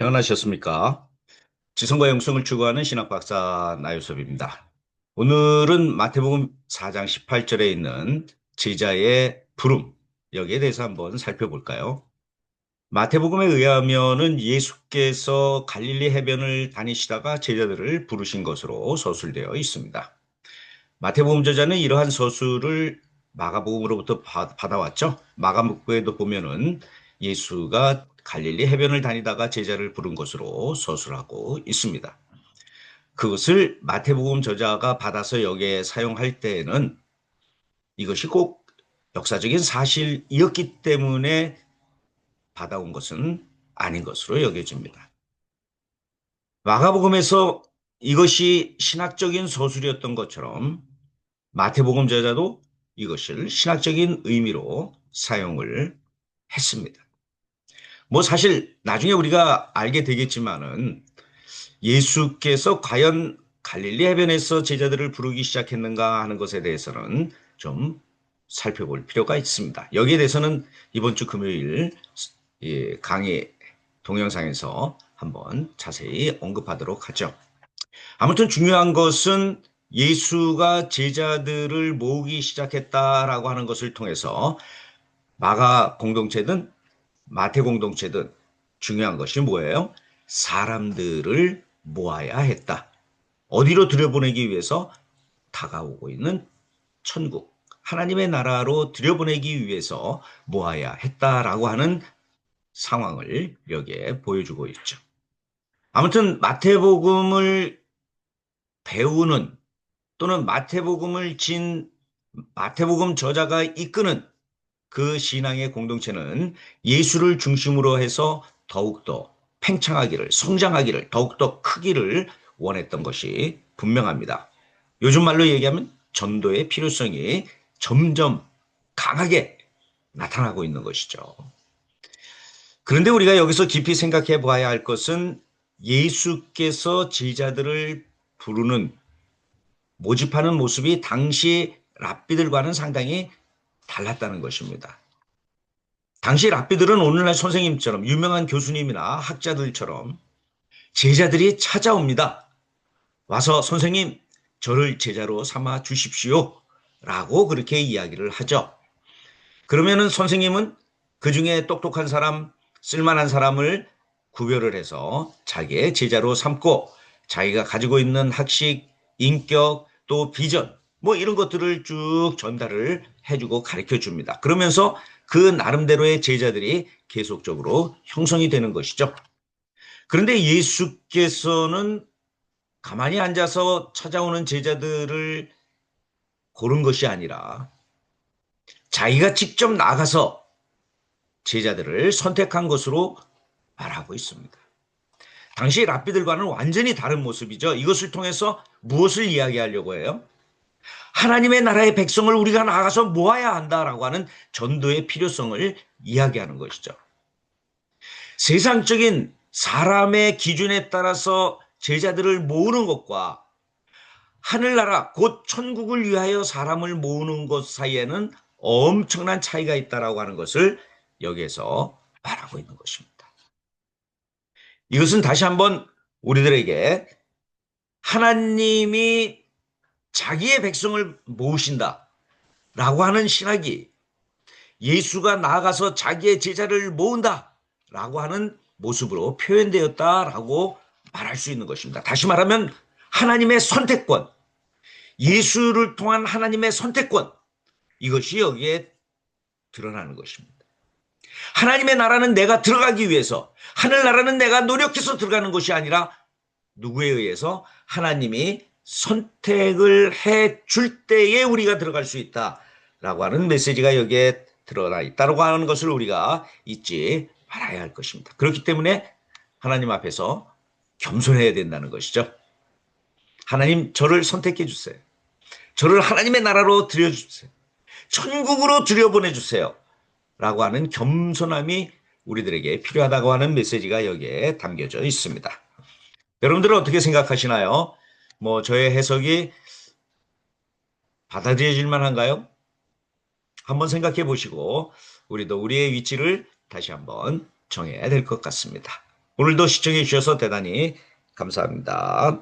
평안하셨습니까? 지성과 영성을 추구하는 신학박사 나유섭입니다. 오늘은 마태복음 4장 18절에 있는 제자의 부름, 여기에 대해서 한번 살펴볼까요? 마태복음에 의하면은 예수께서 갈릴리 해변을 다니시다가 제자들을 부르신 것으로 서술되어 있습니다. 마태복음 저자는 이러한 서술을 마가복음으로부터 받아왔죠. 마가복음에도 보면은 예수가 갈릴리 해변을 다니다가 제자를 부른 것으로 서술하고 있습니다. 그것을 마태복음 저자가 받아서 여기에 사용할 때에는 이것이 꼭 역사적인 사실이었기 때문에 받아온 것은 아닌 것으로 여겨집니다. 마가복음에서 이것이 신학적인 서술이었던 것처럼 마태복음 저자도 이것을 신학적인 의미로 사용을 했습니다. 뭐 사실 나중에 우리가 알게 되겠지만은 예수께서 과연 갈릴리 해변에서 제자들을 부르기 시작했는가 하는 것에 대해서는 좀 살펴볼 필요가 있습니다. 여기에 대해서는 이번 주 금요일 강의 동영상에서 한번 자세히 언급하도록 하죠. 아무튼 중요한 것은 예수가 제자들을 모으기 시작했다라고 하는 것을 통해서 마가 공동체든 마태 공동체든 중요한 것이 뭐예요? 사람들을 모아야 했다. 어디로 들여보내기 위해서? 다가오고 있는 천국, 하나님의 나라로 들여보내기 위해서 모아야 했다라고 하는 상황을 여기에 보여주고 있죠. 아무튼 마태복음을 배우는 또는 마태복음 저자가 이끄는 그 신앙의 공동체는 예수를 중심으로 해서 더욱더 팽창하기를, 성장하기를, 더욱더 크기를 원했던 것이 분명합니다. 요즘 말로 얘기하면 전도의 필요성이 점점 강하게 나타나고 있는 것이죠. 그런데 우리가 여기서 깊이 생각해 봐야 할 것은 예수께서 제자들을 부르는, 모집하는 모습이 당시 랍비들과는 상당히 달랐다는 것입니다. 당시 랍비들은 오늘날 선생님처럼 유명한 교수님이나 학자들처럼 제자들이 찾아옵니다. 와서 선생님, 저를 제자로 삼아 주십시오. 라고 그렇게 이야기를 하죠. 그러면은 선생님은 그 중에 똑똑한 사람, 쓸만한 사람을 구별을 해서 자기의 제자로 삼고 자기가 가지고 있는 학식, 인격, 또 비전, 뭐 이런 것들을 쭉 전달을 해주고 가르쳐 줍니다. 그러면서 그 나름대로의 제자들이 계속적으로 형성이 되는 것이죠. 그런데 예수께서는 가만히 앉아서 찾아오는 제자들을 고른 것이 아니라 자기가 직접 나가서 제자들을 선택한 것으로 말하고 있습니다. 당시 랍비들과는 완전히 다른 모습이죠. 이것을 통해서 무엇을 이야기하려고 해요? 하나님의 나라의 백성을 우리가 나가서 모아야 한다라고 하는 전도의 필요성을 이야기하는 것이죠. 세상적인 사람의 기준에 따라서 제자들을 모으는 것과 하늘나라 곧 천국을 위하여 사람을 모으는 것 사이에는 엄청난 차이가 있다라고 하는 것을 여기에서 말하고 있는 것입니다. 이것은 다시 한번 우리들에게 하나님이 자기의 백성을 모으신다라고 하는 신학이 예수가 나아가서 자기의 제자를 모은다라고 하는 모습으로 표현되었다라고 말할 수 있는 것입니다. 다시 말하면 하나님의 선택권, 예수를 통한 하나님의 선택권, 이것이 여기에 드러나는 것입니다. 하나님의 나라는 내가 들어가기 위해서, 하늘나라는 내가 노력해서 들어가는 것이 아니라 누구에 의해서 하나님이 선택을 해 줄 때에 우리가 들어갈 수 있다라고 하는 메시지가 여기에 드러나 있다고 하는 것을 우리가 잊지 말아야 할 것입니다. 그렇기 때문에 하나님 앞에서 겸손해야 된다는 것이죠. 하나님, 저를 선택해 주세요. 저를 하나님의 나라로 들여주세요. 천국으로 들여보내주세요. 라고 하는 겸손함이 우리들에게 필요하다고 하는 메시지가 여기에 담겨져 있습니다. 여러분들은 어떻게 생각하시나요? 뭐 저의 해석이 받아들여질 만한가요? 한번 생각해 보시고 우리도 우리의 위치를 다시 한번 정해야 될 것 같습니다. 오늘도 시청해 주셔서 대단히 감사합니다.